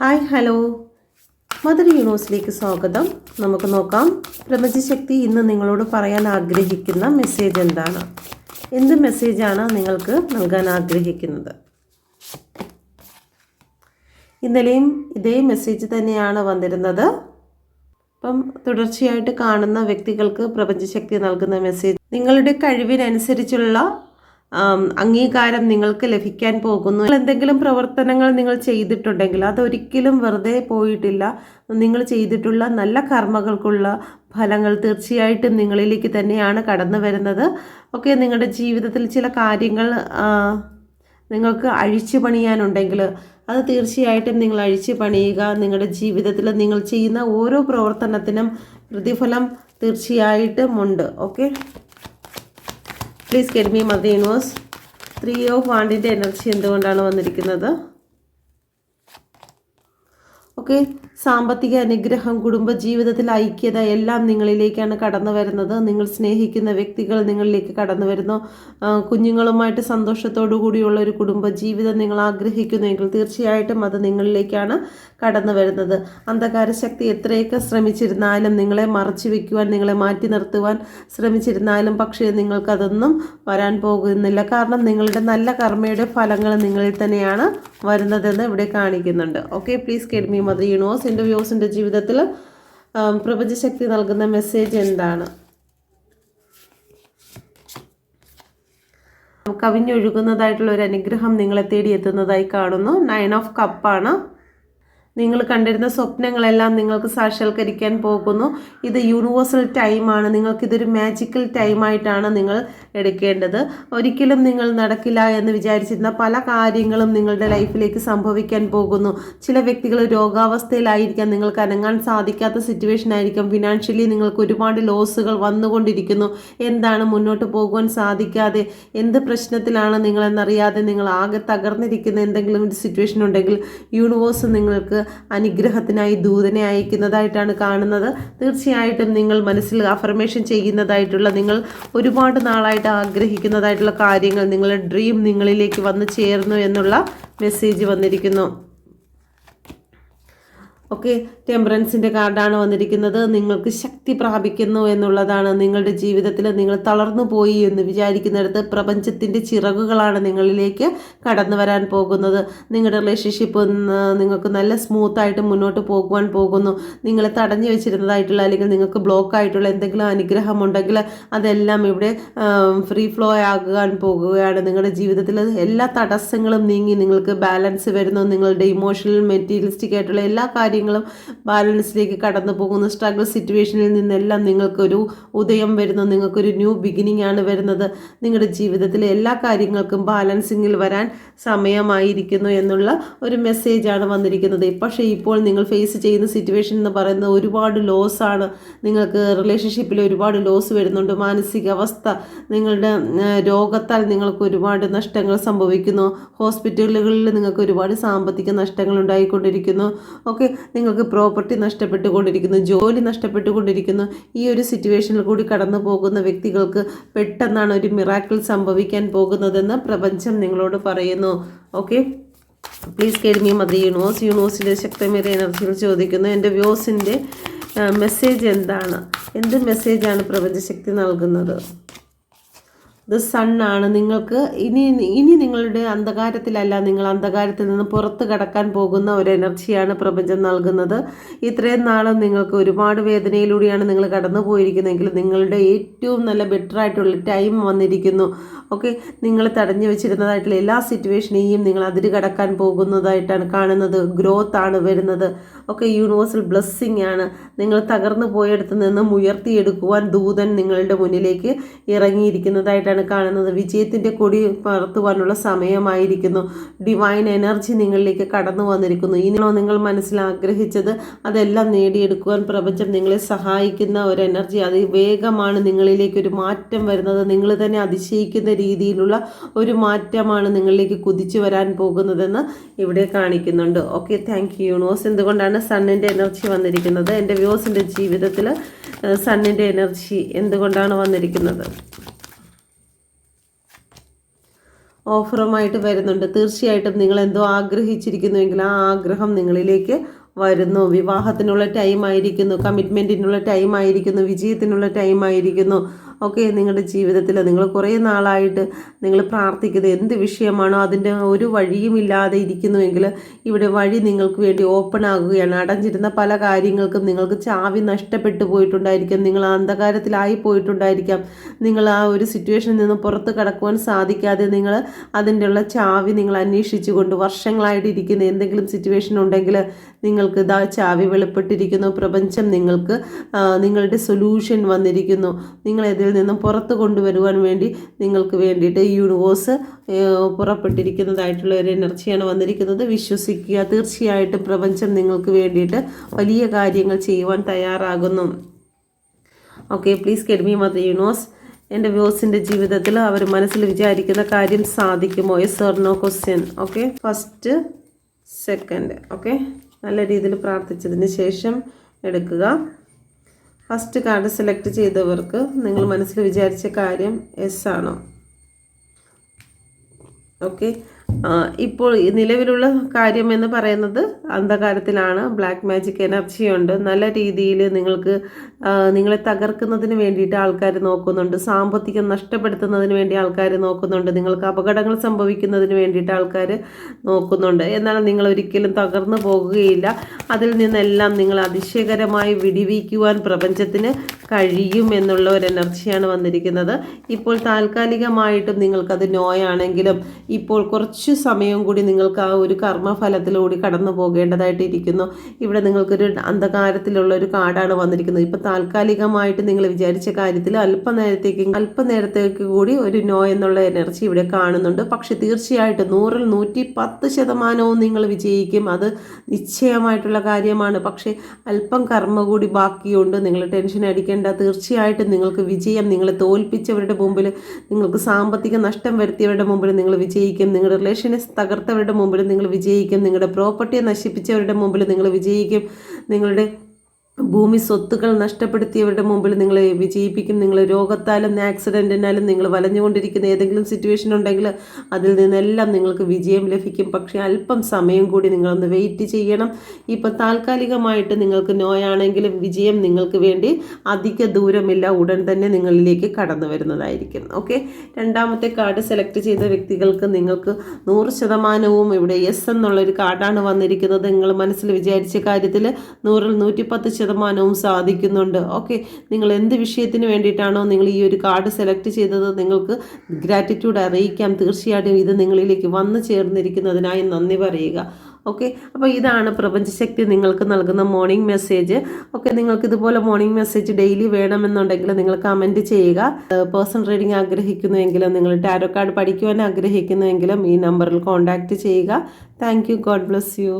Hi hello mother യൂണിവേഴ്സിലേക്ക് സ്വാഗതം. നമുക്ക് നോക്കാം പ്രപഞ്ചശക്തി ഇന്ന് നിങ്ങളോട് പറയാൻ ആഗ്രഹിക്കുന്ന മെസ്സേജ് എന്താണ്, എന്ത് മെസ്സേജാണ് നിങ്ങൾക്ക് നൽകാൻ ആഗ്രഹിക്കുന്നത്. ഇന്നലെയും ഇതേ മെസ്സേജ് തന്നെയാണ് വന്നിരുന്നത്. അപ്പം തുടർച്ചയായിട്ട് കാണുന്ന വ്യക്തികൾക്ക് പ്രപഞ്ചശക്തി നൽകുന്ന മെസ്സേജ് നിങ്ങളുടെ കഴിവിനനുസരിച്ചുള്ള അംഗീകാരം നിങ്ങൾക്ക് ലഭിക്കാൻ പോകുന്നു. എന്തെങ്കിലും പ്രവർത്തനങ്ങൾ നിങ്ങൾ ചെയ്തിട്ടുണ്ടെങ്കിൽ അതൊരിക്കലും വെറുതെ പോയിട്ടില്ല. നിങ്ങൾ ചെയ്തിട്ടുള്ള നല്ല കർമ്മങ്ങൾക്കുള്ള ഫലങ്ങൾ തീർച്ചയായിട്ടും നിങ്ങളിലേക്ക് തന്നെയാണ് കടന്നു വരുന്നത്. ഓക്കെ, നിങ്ങളുടെ ജീവിതത്തിൽ ചില കാര്യങ്ങൾ നിങ്ങൾക്ക് അഴിച്ചു പണിയാനുണ്ടെങ്കിൽ അത് തീർച്ചയായിട്ടും നിങ്ങൾ അഴിച്ചു പണിയുക. നിങ്ങളുടെ ജീവിതത്തിൽ നിങ്ങൾ ചെയ്യുന്ന ഓരോ പ്രവർത്തനത്തിനും പ്രതിഫലം തീർച്ചയായിട്ടും ഉണ്ട്. Okay, please get me mother universe. 3 of വാണ്ടിൻ്റെ എനർജി എന്തുകൊണ്ടാണ് വന്നിരിക്കുന്നത്? ഓക്കെ, സാമ്പത്തിക അനുഗ്രഹം, കുടുംബജീവിതത്തിൽ ഐക്യത എല്ലാം നിങ്ങളിലേക്കാണ് കടന്നു വരുന്നത്. നിങ്ങൾ സ്നേഹിക്കുന്ന വ്യക്തികൾ നിങ്ങളിലേക്ക് കടന്നു വരുന്നു. കുഞ്ഞുങ്ങളുമായിട്ട് സന്തോഷത്തോടു കൂടിയുള്ള ഒരു കുടുംബജീവിതം നിങ്ങൾ ആഗ്രഹിക്കുന്നുവെങ്കിൽ തീർച്ചയായിട്ടും അത് നിങ്ങളിലേക്കാണ് കടന്നു വരുന്നത്. അന്ധകാര ശക്തി എത്രയൊക്കെ ശ്രമിച്ചിരുന്നാലും, നിങ്ങളെ മറച്ചു വയ്ക്കുവാൻ, നിങ്ങളെ മാറ്റി നിർത്തുവാൻ ശ്രമിച്ചിരുന്നാലും പക്ഷേ നിങ്ങൾക്കതൊന്നും വരാൻ പോകുന്നില്ല. കാരണം നിങ്ങളുടെ നല്ല കർമ്മയുടെ ഫലങ്ങൾ നിങ്ങളിൽ തന്നെയാണ് വരുന്നതെന്ന് ഇവിടെ കാണിക്കുന്നുണ്ട്. Okay, please get me mother universe. എൻ്റെ വ്യൂസിൻ്റെ ജീവിതത്തിൽ പ്രപഞ്ചശക്തി നൽകുന്ന മെസ്സേജ് എന്താണ്? കവിഞ്ഞൊഴുകുന്നതായിട്ടുള്ള ഒരു അനുഗ്രഹം നിങ്ങളെ തേടി എത്തുന്നതായി കാണുന്നു. 9 ഓഫ് കപ്പാണ്. നിങ്ങൾ കണ്ടിരുന്ന സ്വപ്നങ്ങളെല്ലാം നിങ്ങൾക്ക് സാക്ഷാത്കരിക്കാൻ പോകുന്നു. ഇത് യൂണിവേഴ്സൽ ടൈമാണ്. നിങ്ങൾക്കിതൊരു മാജിക്കൽ ടൈമായിട്ടാണ് നിങ്ങൾ എടുക്കേണ്ടത്. ഒരിക്കലും നിങ്ങൾ നടക്കില്ല എന്ന് വിചാരിച്ചിരുന്ന പല കാര്യങ്ങളും നിങ്ങളുടെ ലൈഫിലേക്ക് സംഭവിക്കാൻ പോകുന്നു. ചില വ്യക്തികൾ രോഗാവസ്ഥയിലായിരിക്കാം, നിങ്ങൾക്ക് അനങ്ങാൻ സാധിക്കാത്ത സിറ്റുവേഷൻ ആയിരിക്കാം. ഫിനാൻഷ്യലി നിങ്ങൾക്ക് ഒരുപാട് ലോസുകൾ വന്നുകൊണ്ടിരിക്കുന്നു. എന്താണ് മുന്നോട്ട് പോകുവാൻ സാധിക്കാതെ, എന്ത് പ്രശ്നത്തിലാണ് നിങ്ങളെന്നറിയാതെ നിങ്ങൾ ആകെ തകർന്നിരിക്കുന്ന എന്തെങ്കിലും ഒരു സിറ്റുവേഷൻ ഉണ്ടെങ്കിൽ യൂണിവേഴ്സ് നിങ്ങൾക്ക് അനുഗ്രഹത്തിനായി ദൂതനെ അയക്കുന്നതായിട്ടാണ് കാണുന്നത്. തീർച്ചയായിട്ടും നിങ്ങൾ മനസ്സിൽ അഫർമേഷൻ ചെയ്യുന്നതായിട്ടുള്ള, നിങ്ങൾ ഒരുപാട് നാളായിട്ട് ആഗ്രഹിക്കുന്നതായിട്ടുള്ള കാര്യങ്ങൾ, നിങ്ങളുടെ ഡ്രീം നിങ്ങളിലേക്ക് വന്നു ചേർന്നു എന്നുള്ള മെസ്സേജ് വന്നിരിക്കുന്നു. ഓക്കെ, ടെമ്പറൻസിൻ്റെ കാർഡാണ് വന്നിരിക്കുന്നത്. നിങ്ങൾക്ക് ശക്തി പ്രാപിക്കുന്നു എന്നുള്ളതാണ്. നിങ്ങളുടെ ജീവിതത്തിൽ നിങ്ങൾ തളർന്നു പോയി എന്ന് വിചാരിക്കുന്നിടത്ത് പ്രപഞ്ചത്തിൻ്റെ ചിറകുകളാണ് നിങ്ങളിലേക്ക് കടന്നു വരാൻ പോകുന്നത്. നിങ്ങളുടെ റിലേഷൻഷിപ്പ് നിങ്ങൾക്ക് നല്ല സ്മൂത്തായിട്ട് മുന്നോട്ട് പോകുവാൻ പോകുന്നു. നിങ്ങളെ തടഞ്ഞു വെച്ചിരുന്നതായിട്ടുള്ള, അല്ലെങ്കിൽ നിങ്ങൾക്ക് ബ്ലോക്ക് ആയിട്ടുള്ള എന്തെങ്കിലും അനുഗ്രഹമുണ്ടെങ്കിൽ അതെല്ലാം ഇവിടെ ഫ്രീ ഫ്ലോ ആകാൻ പോകുകയാണ്. നിങ്ങളുടെ ജീവിതത്തിൽ എല്ലാ തടസ്സങ്ങളും നീങ്ങി നിങ്ങൾക്ക് ബാലൻസ് വരുന്നു. നിങ്ങളുടെ ഇമോഷണൽ, മെറ്റീരിയലിസ്റ്റിക് ആയിട്ടുള്ള എല്ലാ കാര്യങ്ങളും ബാലൻസിലേക്ക് കടന്നു പോകുന്നു. സ്ട്രഗിൾ സിറ്റുവേഷനിൽ നിന്നെല്ലാം നിങ്ങൾക്കൊരു ഉദയം വരുന്നു. നിങ്ങൾക്കൊരു ന്യൂ ബിഗിനിങ് ആണ് വരുന്നത്. നിങ്ങളുടെ ജീവിതത്തിലെ എല്ലാ കാര്യങ്ങൾക്കും ബാലൻസിങ്ങിൽ വരാൻ സമയമായിരിക്കുന്നു എന്നുള്ള ഒരു മെസ്സേജാണ് വന്നിരിക്കുന്നത്. പക്ഷേ ഇപ്പോൾ നിങ്ങൾ ഫേസ് ചെയ്യുന്ന സിറ്റുവേഷൻ എന്ന് പറയുന്നത് ഒരുപാട് ലോസാണ്. നിങ്ങൾക്ക് റിലേഷൻഷിപ്പിൽ ഒരുപാട് ലോസ് വരുന്നുണ്ട്. മാനസികാവസ്ഥ, നിങ്ങളുടെ രോഗത്താൽ നിങ്ങൾക്ക് ഒരുപാട് നഷ്ടങ്ങൾ സംഭവിക്കുന്നു. ഹോസ്പിറ്റലുകളിൽ നിങ്ങൾക്ക് ഒരുപാട് സാമ്പത്തിക നഷ്ടങ്ങൾ ഉണ്ടായിക്കൊണ്ടിരിക്കുന്നു. ഓക്കെ, നിങ്ങൾക്ക് പ്രോപ്പർട്ടി നഷ്ടപ്പെട്ടുകൊണ്ടിരിക്കുന്നു, ജോലി നഷ്ടപ്പെട്ടുകൊണ്ടിരിക്കുന്നു. ഈ ഒരു സിറ്റുവേഷനിൽ കൂടി കടന്നു പോകുന്ന വ്യക്തികൾക്ക് പെട്ടെന്നാണ് ഒരു മിറാക്കിൾ സംഭവിക്കാൻ പോകുന്നതെന്ന് പ്രപഞ്ചം നിങ്ങളോട് പറയുന്നു. Okay, please get me mother universe. യൂണിവേഴ്സിൻ്റെ ശക്തമേറിയ എനർജികൾ ചോദിക്കുന്നു. എൻ്റെ വ്യൂസിൻ്റെ മെസ്സേജ് എന്താണ്, എന്ത് മെസ്സേജാണ് പ്രപഞ്ചശക്തി നൽകുന്നത്? ഇത് സണ്ണാണ്. നിങ്ങൾക്ക് ഇനി നിങ്ങളുടെ അന്ധകാരത്തിലല്ല, നിങ്ങൾ അന്ധകാരത്തിൽ നിന്ന് പുറത്ത് കടക്കാൻ പോകുന്ന ഒരു എനർജിയാണ് പ്രപഞ്ചം നൽകുന്നത്. ഇത്രയും നാളും നിങ്ങൾക്ക് ഒരുപാട് വേദനയിലൂടെയാണ് നിങ്ങൾ കടന്നു പോയിരിക്കുന്നതെങ്കിൽ നിങ്ങളുടെ ഏറ്റവും നല്ല ബെറ്റർ ആയിട്ടുള്ള ടൈം വന്നിരിക്കുന്നു. ഓക്കെ, നിങ്ങൾ തടഞ്ഞു വെച്ചിരുന്നതായിട്ടുള്ള എല്ലാ സിറ്റുവേഷനെയും നിങ്ങൾ അതിര് കടക്കാൻ പോകുന്നതായിട്ടാണ് കാണുന്നത്. ഗ്രോത്ത് ആണ് വരുന്നത്. ഓക്കെ, യൂണിവേഴ്സൽ ബ്ലെസ്സിങ് ആണ്. നിങ്ങൾ തകർന്നു പോയെടുത്ത് നിന്നും ഉയർത്തിയെടുക്കുവാൻ ദൂതൻ നിങ്ങളുടെ മുന്നിലേക്ക് ഇറങ്ങിയിരിക്കുന്നതായിട്ടാണ് കാണുന്നത്. വിജയത്തിൻ്റെ കൊടി പറത്തുവാനുള്ള സമയമായിരിക്കുന്നു. ഡിവൈൻ എനർജി നിങ്ങളിലേക്ക് കടന്നു വന്നിരിക്കുന്നു. ഇനിയോ നിങ്ങൾ മനസ്സിൽ ആഗ്രഹിച്ചത് അതെല്ലാം നേടിയെടുക്കുവാൻ പ്രപഞ്ചം നിങ്ങളെ സഹായിക്കുന്ന ഒരു എനർജി. അതിവേഗമാണ് നിങ്ങളിലേക്ക് ഒരു മാറ്റം വരുന്നത്. നിങ്ങൾ തന്നെ അതിശയിക്കുന്ന രീതിയിലുള്ള ഒരു മാറ്റമാണ് നിങ്ങളിലേക്ക് കുതിച്ചു വരാൻ പോകുന്നതെന്ന് ഇവിടെ കാണിക്കുന്നുണ്ട്. Okay, thank you universe. എന്തുകൊണ്ടാണ് സണ്ണിൻ്റെ എനർജി വന്നിരിക്കുന്നത്? എൻ്റെ വ്യൂസിൻ്റെ ജീവിതത്തിൽ സണ്ണിൻ്റെ എനർജി എന്തുകൊണ്ടാണ് വന്നിരിക്കുന്നത്? ഓഫറുമായിട്ട് വരുന്നുണ്ട്. തീർച്ചയായിട്ടും നിങ്ങൾ എന്തോ ആഗ്രഹിച്ചിരിക്കുന്നുവെങ്കിൽ ആ ആഗ്രഹം നിങ്ങളിലേക്ക് വരുന്നു. വിവാഹത്തിനുള്ള ടൈം ആയിരിക്കുന്നു, കമ്മിറ്റ്മെൻറ്റിനുള്ള ടൈം ആയിരിക്കുന്നു, വിജയത്തിനുള്ള ടൈം ആയിരിക്കുന്നു. ഓക്കെ, നിങ്ങളുടെ ജീവിതത്തിൽ നിങ്ങൾ കുറേ നാളായിട്ട് നിങ്ങൾ പ്രാർത്ഥിക്കുന്നത് എന്ത് വിഷയമാണോ അതിൻ്റെ ഒരു വഴിയും ഇല്ലാതെ ഇരിക്കുന്നുവെങ്കിൽ ഇവിടെ വഴി നിങ്ങൾക്ക് വേണ്ടി ഓപ്പൺ ആകുകയാണ്. അടഞ്ഞിരുന്ന പല കാര്യങ്ങൾക്കും നിങ്ങൾക്ക് ചാവി നഷ്ടപ്പെട്ടു പോയിട്ടുണ്ടായിരിക്കാം, നിങ്ങൾ അന്ധകാരത്തിലായി പോയിട്ടുണ്ടായിരിക്കാം, നിങ്ങൾ ആ ഒരു സിറ്റുവേഷനിൽ നിന്ന് പുറത്ത് കടക്കുവാൻ സാധിക്കാതെ നിങ്ങൾ അതിൻ്റെ ഉള്ള ചാവി നിങ്ങൾ അന്വേഷിച്ചുകൊണ്ട് വർഷങ്ങളായിട്ട് ഇരിക്കുന്ന എന്തെങ്കിലും സിറ്റുവേഷൻ ഉണ്ടെങ്കിൽ നിങ്ങൾക്ക് ഇതാ ചാവി വെളിപ്പെട്ടിരിക്കുന്നു. പ്രപഞ്ചം നിങ്ങൾക്ക് നിങ്ങളുടെ സൊല്യൂഷൻ വന്നിരിക്കുന്നു. നിങ്ങളിതിൽ നിന്നും പുറത്ത് കൊണ്ടുവരുവാൻ വേണ്ടി നിങ്ങൾക്ക് വേണ്ടിയിട്ട് യൂണിവേഴ്സ് പുറപ്പെട്ടിരിക്കുന്നതായിട്ടുള്ള ഒരു എനർജിയാണ് വന്നിരിക്കുന്നത്. വിശ്വസിക്കുക, തീർച്ചയായിട്ടും പ്രപഞ്ചം നിങ്ങൾക്ക് വേണ്ടിയിട്ട് വലിയ കാര്യങ്ങൾ ചെയ്യുവാൻ തയ്യാറാകുന്നു. Okay, please get me mother universe. എൻ്റെ വ്യൂസിൻ്റെ ജീവിതത്തിൽ അവർ മനസ്സിൽ വിചാരിക്കുന്ന കാര്യം സാധിക്കുമോ? Yes or no question. Okay, first second. Okay, നല്ല രീതിയിൽ പ്രാർത്ഥിച്ചതിന് ശേഷം എടുക്കുക. ഫസ്റ്റ് കാർഡ് സെലക്ട് ചെയ്തവർക്ക് നിങ്ങൾ മനസ്സിൽ വിചാരിച്ച കാര്യം യെസ് ആണോ? ഓക്കെ, ഇപ്പോൾ നിലവിലുള്ള കാര്യം എന്ന് പറയുന്നത് അന്ധകാരത്തിലാണ്, ബ്ലാക്ക് മാജിക് എനർജി ഉണ്ട്. നല്ല രീതിയിൽ നിങ്ങളെ തകർക്കുന്നതിന് വേണ്ടിയിട്ട് ആൾക്കാർ നോക്കുന്നുണ്ട്, സാമ്പത്തികം നഷ്ടപ്പെടുത്തുന്നതിന് വേണ്ടി ആൾക്കാർ നോക്കുന്നുണ്ട്, നിങ്ങൾക്ക് അപകടങ്ങൾ സംഭവിക്കുന്നതിന് വേണ്ടിയിട്ട് ആൾക്കാർ നോക്കുന്നുണ്ട്. എന്നാൽ നിങ്ങൾ ഒരിക്കലും തകർന്നു പോകുകയില്ല. അതിൽ നിന്നെല്ലാം നിങ്ങൾ അതിശയകരമായി വിടിവിക്കുവാൻ പ്രപഞ്ചത്തിന് കഴിയും എന്നുള്ള ഒരു എനർജിയാണ് വന്നിരിക്കുന്നത്. ഇപ്പോൾ താൽക്കാലികമായിട്ടും നിങ്ങൾക്കത് നോയാണെങ്കിലും ഇപ്പോൾ കുറച്ച് സമയം കൂടി നിങ്ങൾക്ക് ആ ഒരു കർമ്മഫലത്തിലൂടെ കടന്നു പോകേണ്ടതായിട്ട് ഇരിക്കുന്നു. ഇവിടെ നിങ്ങൾക്കൊരു അന്ധകാരത്തിലുള്ള ഒരു കാർഡാണ് വന്നിരിക്കുന്നത്. ഇപ്പോൾ താൽക്കാലികമായിട്ട് നിങ്ങൾ വിചാരിച്ച കാര്യത്തിൽ അല്പനേരത്തേക്ക് കൂടി ഒരു നോ എന്നുള്ള എനർജി ഇവിടെ കാണുന്നുണ്ട്. പക്ഷെ തീർച്ചയായിട്ടും 100-ൽ 110% നിങ്ങൾ വിജയിക്കും. അത് നിശ്ചയമായിട്ടുള്ള കാര്യമാണ്. പക്ഷേ അല്പം കർമ്മ കൂടി ബാക്കിയുണ്ട്. നിങ്ങൾ ടെൻഷൻ അടിക്കേണ്ട. തീർച്ചയായിട്ടും നിങ്ങൾക്ക് വിജയം. നിങ്ങളെ തോൽപ്പിച്ചവരുടെ മുമ്പിൽ, നിങ്ങൾക്ക് സാമ്പത്തിക നഷ്ടം വരുത്തിയവരുടെ മുമ്പിൽ നിങ്ങൾ വിജയിക്കും. നിങ്ങളുടെ റിലേഷനെ തകർത്തവരുടെ മുമ്പിൽ നിങ്ങൾ വിജയിക്കും. നിങ്ങളുടെ പ്രോപ്പർട്ടിയെ നശിപ്പിച്ചവരുടെ മുമ്പിൽ നിങ്ങൾ വിജയിക്കും. നിങ്ങളുടെ ഭൂമി സ്വത്തുക്കൾ നഷ്ടപ്പെടുത്തിയവരുടെ മുമ്പിൽ നിങ്ങൾ വിജയിപ്പിക്കും. നിങ്ങൾ രോഗത്താലും ആക്സിഡൻറ്റിനാലും നിങ്ങൾ വലഞ്ഞുകൊണ്ടിരിക്കുന്ന ഏതെങ്കിലും സിറ്റുവേഷൻ ഉണ്ടെങ്കിൽ അതിൽ നിന്നെല്ലാം നിങ്ങൾക്ക് വിജയം ലഭിക്കും. പക്ഷേ അല്പം സമയം കൂടി നിങ്ങളൊന്ന് വെയിറ്റ് ചെയ്യണം. ഇപ്പം താൽക്കാലികമായിട്ട് നിങ്ങൾക്ക് നോയാണെങ്കിലും വിജയം നിങ്ങൾക്ക് വേണ്ടി അധിക ദൂരമില്ല, ഉടൻ തന്നെ നിങ്ങളിലേക്ക് കടന്നു വരുന്നതായിരിക്കും. ഓക്കെ, രണ്ടാമത്തെ കാർഡ് സെലക്ട് ചെയ്ത വ്യക്തികൾക്ക് നിങ്ങൾക്ക് 100% ഇവിടെ യെസ് എന്നുള്ളൊരു കാർഡാണ് വന്നിരിക്കുന്നത്. നിങ്ങൾ മനസ്സിൽ വിചാരിച്ച കാര്യത്തിൽ 100-ൽ 110% സാധിക്കുന്നുണ്ട്. ഓക്കെ, നിങ്ങൾ എന്ത് വിഷയത്തിന് വേണ്ടിയിട്ടാണോ നിങ്ങൾ ഈ ഒരു കാർഡ് സെലക്ട് ചെയ്തത് നിങ്ങൾക്ക് ഗ്രാറ്റിറ്റ്യൂഡ് അറിയിക്കാം. തീർച്ചയായിട്ടും ഇത് നിങ്ങളിലേക്ക് വന്നു ചേർന്നിരിക്കുന്നതിനായി നന്ദി പറയുക. ഓക്കെ, അപ്പോൾ ഇതാണ് പ്രപഞ്ചശക്തി നിങ്ങൾക്ക് നൽകുന്ന മോർണിംഗ് മെസ്സേജ്. ഓക്കെ, നിങ്ങൾക്ക് ഇതുപോലെ മോർണിംഗ് മെസ്സേജ് ഡെയിലി വേണമെന്നുണ്ടെങ്കിൽ നിങ്ങൾ കമൻറ്റ് ചെയ്യുക. പേഴ്സണൽ റീഡിംഗ് ആഗ്രഹിക്കുന്നുവെങ്കിലും നിങ്ങൾ ടാരോ കാർഡ് പഠിക്കുവാൻ ആഗ്രഹിക്കുന്നുവെങ്കിലും ഈ നമ്പറിൽ കോൺടാക്റ്റ് ചെയ്യുക. Thank you. God bless you.